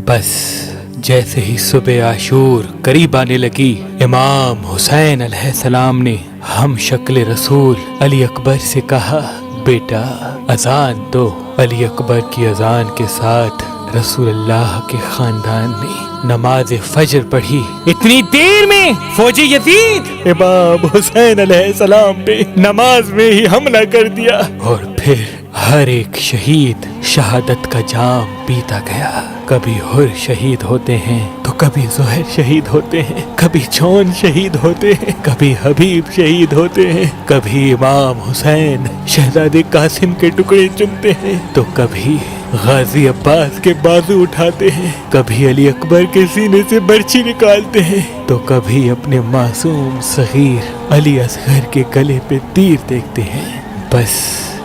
بس جیسے ہی صبح عاشور قریب آنے لگی، امام حسین علیہ السلام نے ہم شکل رسول علی اکبر سے کہا، بیٹا اذان دو۔ علی اکبر کی اذان کے ساتھ رسول اللہ کے خاندان نے نماز فجر پڑھی۔ اتنی دیر میں فوجی یزید امام حسین علیہ السلام پہ نماز میں ہی حملہ کر دیا، اور پھر ہر ایک شہید شہادت کا جام پیتا گیا۔ کبھی حر شہید ہوتے ہیں تو کبھی زہر شہید ہوتے ہیں، کبھی چون شہید ہوتے ہیں، کبھی حبیب شہید ہوتے ہیں، کبھی امام حسین شہزادے قاسم کے ٹکڑے چنتے ہیں تو کبھی غازی عباس کے بازو اٹھاتے ہیں، کبھی علی اکبر کے سینے سے برچی نکالتے ہیں تو کبھی اپنے معصوم صغیر علی اصغر کے گلے پہ تیر دیکھتے ہیں۔ بس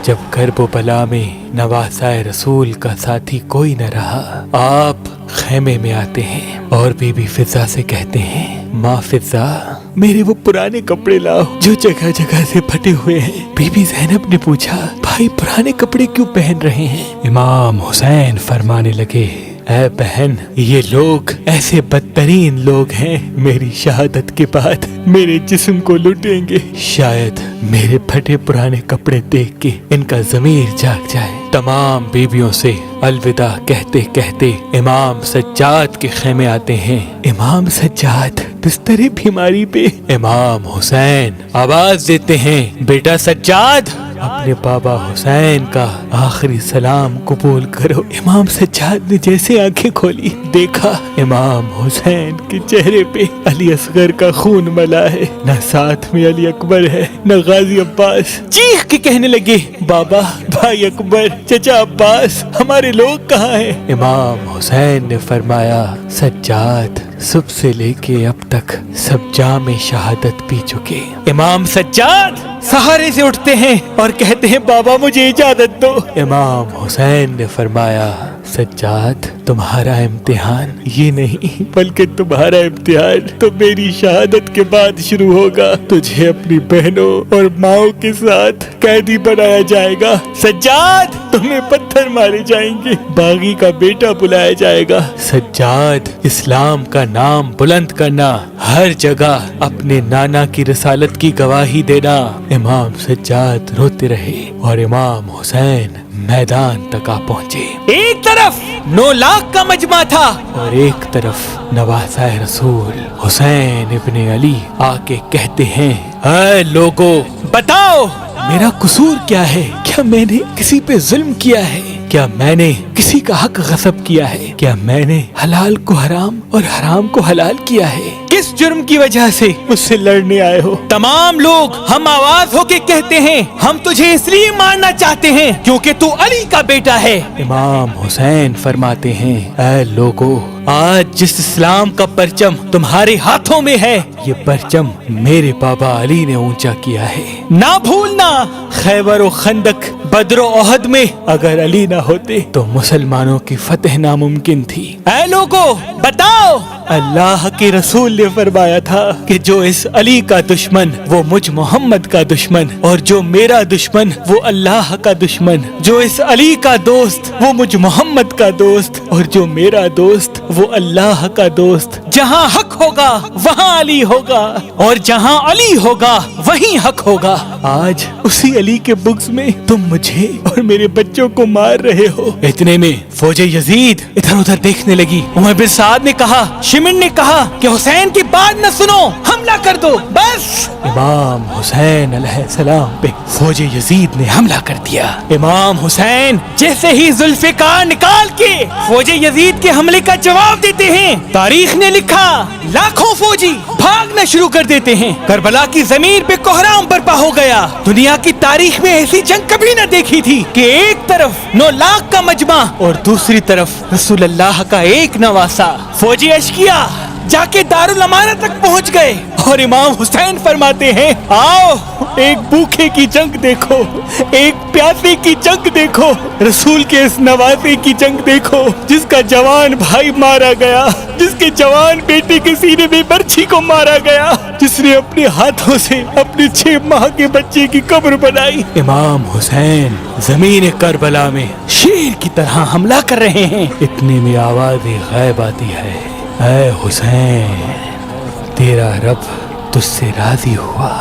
جب کرب و بلا میں نواسائے رسول کا ساتھی کوئی نہ رہا، آپ خیمے میں آتے ہیں اور بی بی فضہ سے کہتے ہیں، ماں فضہ میرے وہ پرانے کپڑے لاؤ جو جگہ جگہ سے پھٹے ہوئے ہیں۔ بی بی زینب نے پوچھا، بھائی پرانے کپڑے کیوں پہن رہے ہیں؟ امام حسین فرمانے لگے، اے بہن، یہ لوگ ایسے بدترین لوگ ہیں، میری شہادت کے بعد میرے جسم کو لٹیں گے، شاید میرے پھٹے پرانے کپڑے دیکھ کے ان کا ضمیر جاگ جائے۔ تمام بیویوں سے الوداع کہتے کہتے امام سجاد کے خیمے آتے ہیں۔ امام سجاد بستر بیماری پہ، امام حسین آواز دیتے ہیں، بیٹا سجاد اپنے بابا حسین کا آخری سلام قبول کرو۔ امام سجاد نے جیسے آنکھیں کھولی، دیکھا امام حسین کے چہرے پہ علی اصغر کا خون ملا ہے، نہ ساتھ میں علی اکبر ہے نہ غازی عباس۔ چیخ کے کہنے لگے، بابا، بھائی اکبر، چچا عباس، ہمارے لوگ کہاں ہیں؟ امام حسین نے فرمایا، سجاد صبح سے لے کے اب تک سب جام شہادت پی چکے۔ امام سجاد سہارے سے اٹھتے ہیں اور کہتے ہیں، بابا مجھے اجازت دو۔ امام حسین نے فرمایا، سجاد تمہارا امتحان یہ نہیں بلکہ تمہارا امتحان تو میری شہادت کے بعد شروع ہوگا۔ تجھے اپنی بہنوں اور ماؤں کے ساتھ قیدی بنایا جائے گا۔ سجاد تمہیں پتھر مارے جائیں گے، باغی کا بیٹا بلایا جائے گا۔ سجاد اسلام کا نام بلند کرنا، ہر جگہ اپنے نانا کی رسالت کی گواہی دینا۔ امام سجاد روتے رہے اور امام حسین میدان تک آ پہنچے۔ ایک طرف 9 لاکھ کا مجمع تھا اور ایک طرف نواسائے رسول حسین ابن علی آ کے کہتے ہیں، اے لوگو بتاؤ میرا قصور کیا ہے؟ کیا میں نے کسی پہ ظلم کیا ہے؟ کیا میں نے کسی کا حق غصب کیا ہے؟ کیا میں نے حلال کو حرام اور حرام کو حلال کیا ہے؟ کس جرم کی وجہ سے مجھ سے لڑنے آئے ہو؟ تمام لوگ ہم آواز ہو کے کہتے ہیں، ہم تجھے اس لیے مارنا چاہتے ہیں کیونکہ تو علی کا بیٹا ہے۔ امام حسین فرماتے ہیں، اے لوگو، آج جس اسلام کا پرچم تمہارے ہاتھوں میں ہے، یہ پرچم میرے بابا علی نے اونچا کیا ہے۔ نہ بھولنا، خیبر و خندق، بدر و احد میں اگر علی نہ ہوتے تو مسلمانوں کی فتح ناممکن تھی۔ اے لوگو بتاؤ، اللہ کے رسول نے فرمایا تھا کہ جو اس علی کا دشمن وہ مجھ محمد کا دشمن، اور جو میرا دشمن وہ اللہ کا دشمن، جو اس علی کا دوست وہ مجھ محمد کا دوست، اور جو میرا دوست وہ اللہ کا دوست۔ جہاں حق ہوگا وہاں علی ہوگا، اور جہاں علی ہوگا وہیں حق ہوگا۔ آج اسی علی کے بغض میں تم مجھے اور میرے بچوں کو مار رہے ہو۔ اتنے میں فوج یزید ادھر ادھر دیکھنے لگی۔ عمر بن سعد نے کہا، شمن نے کہا کہ حسین کی بات نہ سنو، حملہ کر دو بس۔ امام حسین علیہ السلام پہ فوج یزید نے حملہ کر دیا۔ امام حسین جیسے ہی ذوالفقار نکال کے فوج یزید کے حملے کا جواب دیتے ہیں، تاریخ نے لکھا لاکھوں فوجی بھاگنا شروع کر دیتے ہیں۔ کربلا کی زمین پہ کوہرام برپا ہو گیا۔ دنیا کی تاریخ میں ایسی جنگ کبھی نہ دیکھی تھی کہ ایک طرف 9 لاکھ کا مجمع اور دوسری طرف رسول اللہ کا ایک نواسا۔ فوجی اشقیا جا کے دارالامانہ تک پہنچ گئے और इमाम हुसैन फरमाते हैं, आओ एक भूखे की जंग देखो, एक प्यासे की जंग देखो, रसूल के इस नवासे की जंग देखो जिसका जवान भाई मारा गया, जिसके जवान बेटे के सीने में बर्छी को मारा गया, जिसने अपने हाथों से अपने 6 माह के बच्चे की कब्र बनाई। इमाम हुसैन जमीन करबला में शेर की तरह हमला कर रहे हैं। इतने में आवाज़ गैब आती है, ऐ हुसैन तेरा रब तुझसे राजी हुआ।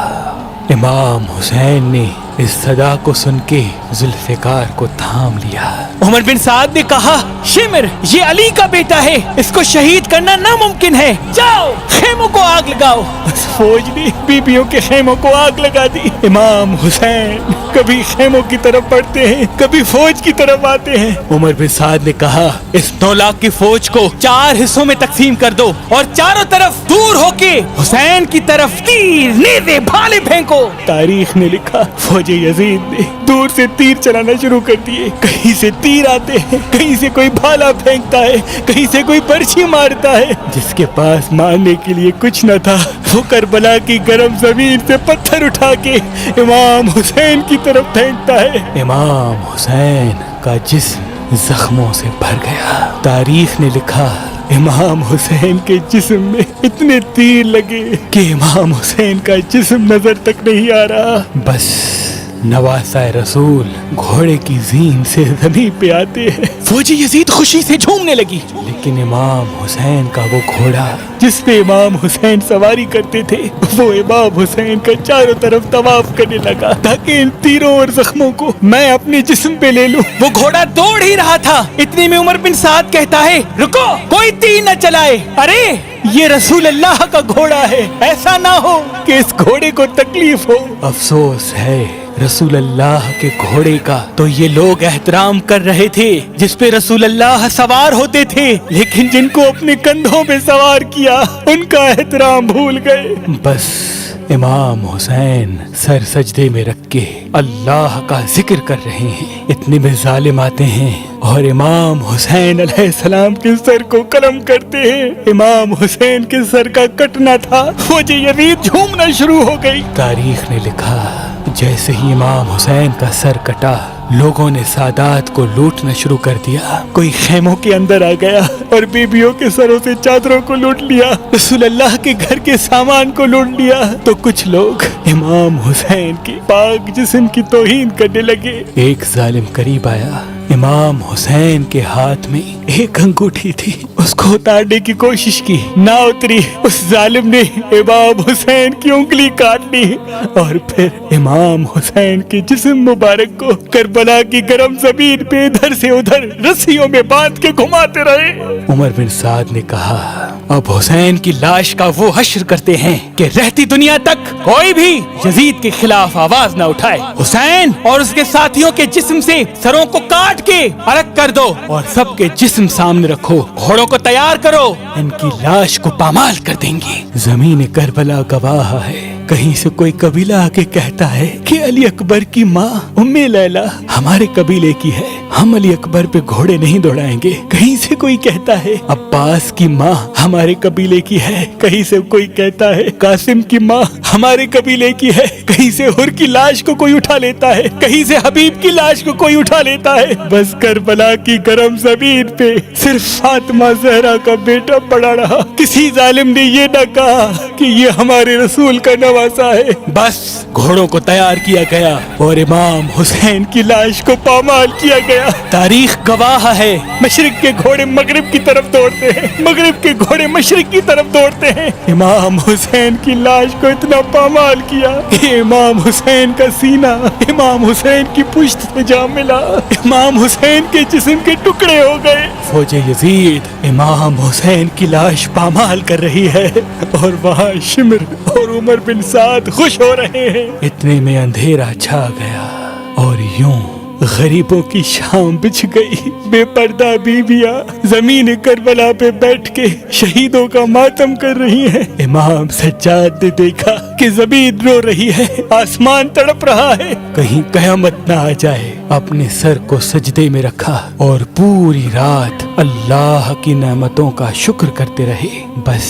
इमाम हुसैन ने इस सदा को सुन के जुल्फिकार को थाम लिया। उमर बिन साद ने कहा, शिमर ये अली का बेटा है, इसको शहीद करना नामुमकिन है, जाओ खेमों को आग लगाओ। बस फौज ने बीबियों के खेमों को आग लगा दी। इमाम हुसैन कभी खेमों की तरफ बढ़ते हैं, कभी फौज की तरफ आते हैं। उमर बिन साद ने कहा, इस 9 लाख की फौज को 4 हिस्सों में तकसीम कर दो और चारों तरफ दूर होके हुसैन की तरफ तीर नेज़े भाले फेंको। तारीख ने लिखा, फौज यजीद ने दूर से तीर चलाना शुरू कर दिए। कहीं से तीर आते हैं, कहीं से कोई भाला फेंकता है, कहीं से कोई बर्छी मारता है। जिसके पास मारने के लिए कुछ न था वो करबला की गर्म जमीन से पत्थर उठा के इमाम हुसैन की तरफ फेंकता है। इमाम हुसैन का जिस्म जख्मों से भर गया। तारीख ने लिखा, इमाम हुसैन के जिस्म में इतने तीर लगे कि इमाम हुसैन का जिस्म नजर तक नहीं आ रहा। बस नवासा रसूल घोड़े की जीन से जमीन पे आते हैं। फौजी यजीद खुशी से झूमने लगी, लेकिन इमाम हुसैन का वो घोड़ा जिस पे इमाम हुसैन सवारी करते थे वो इमाम हुसैन का चारों तरफ तवाफ करने लगा ताकि इन तीरों और जख्मों को मैं अपने जिस्म पे ले लूं। वो घोड़ा दौड़ ही रहा था, इतने में उमर बिन साद कहता है, रुको कोई तीर न चलाए, अरे ये रसूल अल्लाह का घोड़ा है, ऐसा ना हो कि इस घोड़े को तकलीफ हो। अफसोस है रसूल अल्लाह के घोड़े का तो ये लोग एहतराम कर रहे थे जिस पे रसूल अल्लाह सवार होते थे, लेकिन जिनको अपने कंधों पे सवार किया उनका एहतराम भूल गए। बस इमाम हुसैन सर सजदे में रख के अल्लाह का जिक्र कर रहे हैं। इतने में जालिम आते हैं और इमाम हुसैन अलैहिस्सलाम के सर को कलम करते हैं। इमाम हुसैन के सर का कटना था, फौज यजीद झूमना शुरू हो गई। तारीख ने लिखा, जैसे ही इमाम हुसैन का सर कटा लोगों ने सादात को लूटना शुरू कर दिया। कोई खेमों के अंदर आ गया और बीबियों के सरों से चादरों को लूट लिया, रसूल अल्लाह के घर के सामान को लूट लिया। तो कुछ लोग इमाम हुसैन के पाक जिस्म की तौहीन करने लगे। एक जालिम करीब आया, इमाम हुसैन के हाथ में एक अंगूठी थी, उसको उतारने की कोशिश की, ना उतरी। उस जालिम ने इमाम हुसैन की उंगली काट ली और फिर इमाम हुसैन के जिस्म मुबारक को करबला की गर्म जमीन पे इधर से उधर रस्सियों में बांध के घुमाते रहे। उमर बिन साद ने कहा, अब हुसैन की लाश का वो हश्र करते हैं कि रहती दुनिया तक कोई भी यजीद के खिलाफ आवाज न उठाए। हुसैन और उसके साथियों के जिस्म से सरों को काट के अलग कर दो और सबके जिस्म सामने रखो, घोड़ों को तैयार करो, इनकी लाश को पामाल कर देंगे। जमीन करबला गवाह है। कहीं से कोई कबीला आके कहता है कि अली अकबर की माँ उम्मे लैला हमारे कबीले की है, हम अली अकबर पे घोड़े नहीं दौड़ाएंगे। कहीं से कोई कहता है अब्बास की माँ हमारे कबीले की है, कहीं से कोई कहता है कासिम की माँ हमारे कबीले की है, कहीं से हुर की लाश को कोई उठा लेता है, कहीं से हबीब की लाश को कोई उठा लेता है। बस करबला की गर्म जमीन पे सिर्फ फातिमा ज़हरा का बेटा पड़ा रहा। किसी जालिम ने ये न कहा कि ये हमारे रसूल का नवासा है। बस घोड़ों को तैयार किया गया और इमाम हुसैन की लाश को पामाल किया गया। तारीख गवाह है, मशरिक के घोड़े मगरिब की तरफ दौड़ते हैं, मगरिब के घोड़े मशरिक की तरफ दौड़ते हैं। इमाम हुसैन की लाश को इतना पामाल किया कि इमाम हुसैन का सीना इमाम हुसैन की पुश्त से जा मिला, इमाम हुसैन के जिस्म के टुकड़े हो गए। फौज यजीद इमाम हुसैन की लाश पामाल कर रही है और वहाँ शिमर और उमर बिन साद खुश हो रहे हैं। इतने में अंधेरा छा गया और यूं गरीबों की शाम बिछ गई। बेपर्दा बीबियां जमीन करबला पे बैठ के शहीदों का मातम कर रही हैं। इमाम सज्जाद ने देखा कि जमीन रो रही है, आसमान तड़प रहा है, कहीं कयामत ना आ जाए। अपने सर को सजदे में रखा और पूरी रात अल्लाह की नेमतों का शुक्र करते रहे। बस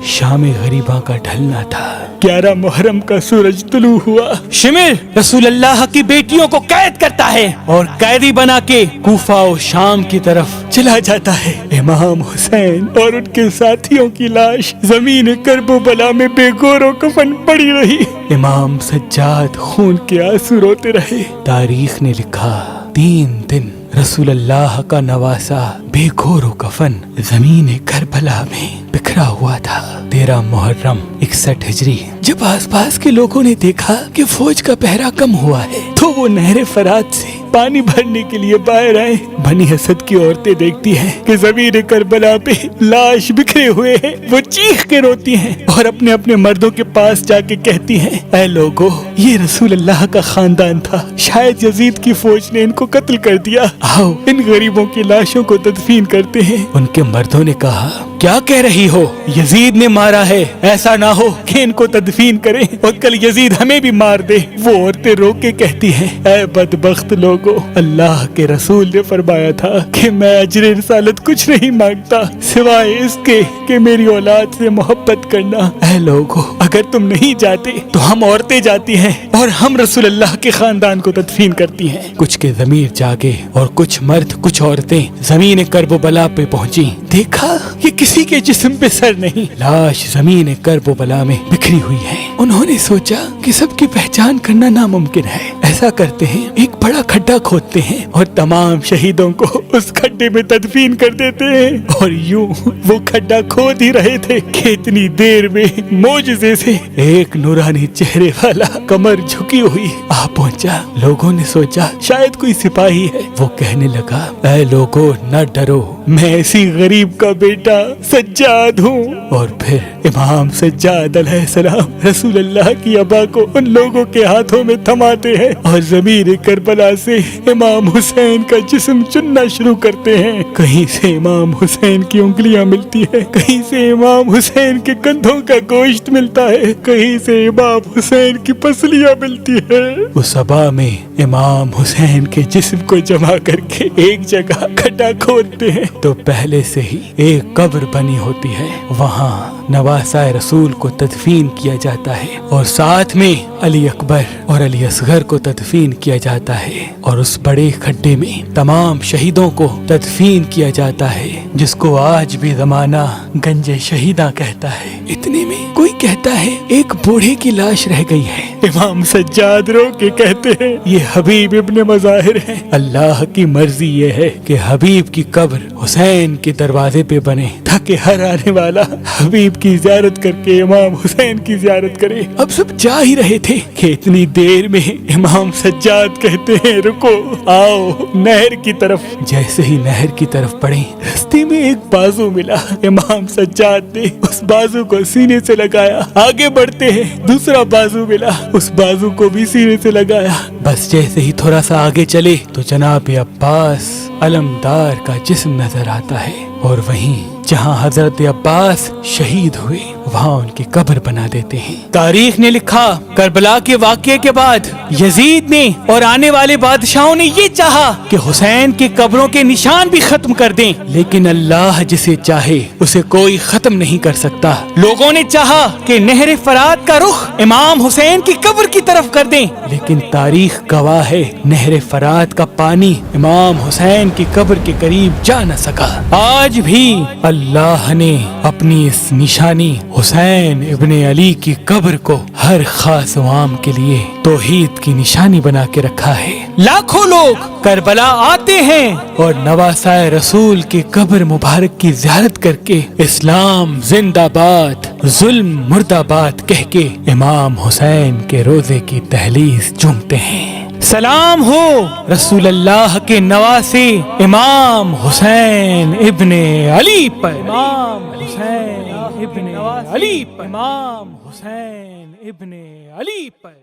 शाम गरीबा का ढलना था। 11 मुहर्रम का सूरज तुलू हुआ। शिमिर रसूल अल्लाह की बेटियों को कैद करता है और कैदी बना के कूफा और शाम की तरफ चला जाता है। इमाम हुसैन और उनके साथियों की लाश जमीन करबला में बेगौर कफन पड़ी रही। इमाम सज्जाद खून के आंसू रोते रहे। तारीख ने लिखा 3 दिन रसूल अल्लाह का नवासा बेगौर कफन जमीन करबला में बिखरा हुआ था। 13 मुहर्रम 61 हिजरी। जब आसपास के लोगों ने देखा कि फौज का पहरा कम हुआ है तो वो नहर फरात से पानी भरने के लिए बाहर आए। बनी असद की औरतें देखती हैं कि जमीन करबला पे लाश बिखरे हुए हैं। वो चीख के रोती हैं और अपने अपने मर्दों के पास जाके कहती हैं, ऐ लोगो, ये रसूल अल्लाह का खानदान था, शायद यजीद की फौज ने इनको कत्ल कर दिया। आओ इन गरीबों की लाशों को तदफीन करते हैं। उनके मर्दों ने कहा, क्या कह रही हो? यजीद ने मारा है, ऐसा ना हो कि इनको तदफीन करें और कल यजीद हमें भी मार दे। वो औरतें रो के कहती हैं, ऐ बदबख्त लोगो, अल्लाह के रसूल ने फरमाया था कि मैं अजर रिसालत कुछ नहीं मांगता सिवाय इसके कि मेरी औलाद से मोहब्बत करना। ऐ लोगो, अगर तुम नहीं जाते तो हम औरतें जाती हैं और हम रसूल अल्लाह के खानदान को तदफीन करती हैं। कुछ के ज़मीर जागे और कुछ मर्द कुछ औरतें जमीन करबला पे पहुंची। देखा ये किसी के जिस्म पे सर नहीं, लाश जमीन करबला में बिखरी हुई है। उन्होंने सोचा कि सबकी पहचान करना नामुमकिन है। ऐसा करते हैं, एक बड़ा खड्डा खोदते हैं और तमाम शहीदों को उस खड्डे में तदफीन कर देते हैं। और यूं वो खड्डा खोद ही रहे थे कि इतनी देर में मोजज़े से एक नूरानी चेहरे वाला कमर झुकी हुई आ पहुंचा। लोगों ने सोचा शायद कोई सिपाही है। वो कहने लगा, ऐ लोगो, न डरो, मैं इसी गरीब का बेटा सज्जाद हूँ। और फिर इमाम सज्जाद अलैहिस्सलाम रसूल अल्लाह की अबा को उन लोगों के हाथों में थमाते हैं और ज़मीर करबला से इमाम हुसैन का जिस्म चुनना शुरू करते हैं। कहीं से इमाम हुसैन की उंगलियां मिलती है, कहीं से इमाम हुसैन के कंधों का गोश्त मिलता है, कहीं से इमाम हुसैन की पसलियां मिलती है। उस अबा में इमाम हुसैन के जिस्म को जमा करके एक जगह खड्डा खोदते हैं तो पहले से ही एक कब्र बनी होती है। वहाँ नवासाए रसूल को तदफीन किया जाता है और साथ में अली अकबर और अली असगर को तदफीन किया जाता है। और उस बड़े खड्डे में तमाम शहीदों को तदफीन किया जाता है, जिसको आज भी जमाना गंजे शहीदा कहता है। इतने में कोई कहता है, एक बूढ़े की लाश रह गई है। इमाम सज्जाद रो के कहते हैं, ये हबीब इब्ने मज़ाहिर है। अल्लाह की मर्जी ये है कि हबीब की कब्र हुसैन के दरवाजे पे बने ताकि हर आने वाला हबीब की ज़ियारत करके इमाम हुसैन की ज़ियारत करे। अब सब जा ही रहे थे कि इतनी देर में इमाम सज्जाद कहते हैं, रुको, आओ नहर की तरफ। जैसे ही नहर की तरफ बढ़े, रास्ते में एक बाजू मिला। इमाम सज्जाद ने उस बाजू को सीने से लगाया। आगे बढ़ते हैं, दूसरा बाजू मिला, उस बाजू को भी सीने से लगाया। बस जैसे ही थोड़ा सा आगे चले तो जनाब अब्बास अलमदार का जिस्म नजर आता है। और वहीं जहां हजरत अब्बास शहीद हुए वहां उनकी कब्र बना देते हैं। तारीख ने लिखा, करबला के वाक़ये के बाद यजीद ने और आने वाले बादशाहों ने ये चाहा कि हुसैन की कब्रों के निशान भी खत्म कर दें, लेकिन अल्लाह जिसे चाहे उसे कोई खत्म नहीं कर सकता। लोगों ने चाहा कि नहर फरात का रुख इमाम हुसैन की कब्र की तरफ कर दें, लेकिन तारीख गवाह है नहर फरात का पानी इमाम हुसैन की कब्र के करीब जा न सका। आज भी अल्लाह ने अपनी इस निशानी हुसैन इब्ने अली की कब्र को हर खास अवाम के लिए तौहीद की निशानी बना के रखा है। लाखों लोग करबला आते हैं और नवासाए रसूल की कब्र मुबारक की ज़ियारत करके इस्लाम जिंदाबाद जुल्म मुर्दाबाद कह के इमाम हुसैन के रोजे की तहलीस चूमते हैं। सलाम हो रसूल अल्लाह के नवासे इमाम हुसैन इब्ने अली पर। इमाम हुसैन इब्ने अली पर। इमाम हुसैन इब्ने अली पर।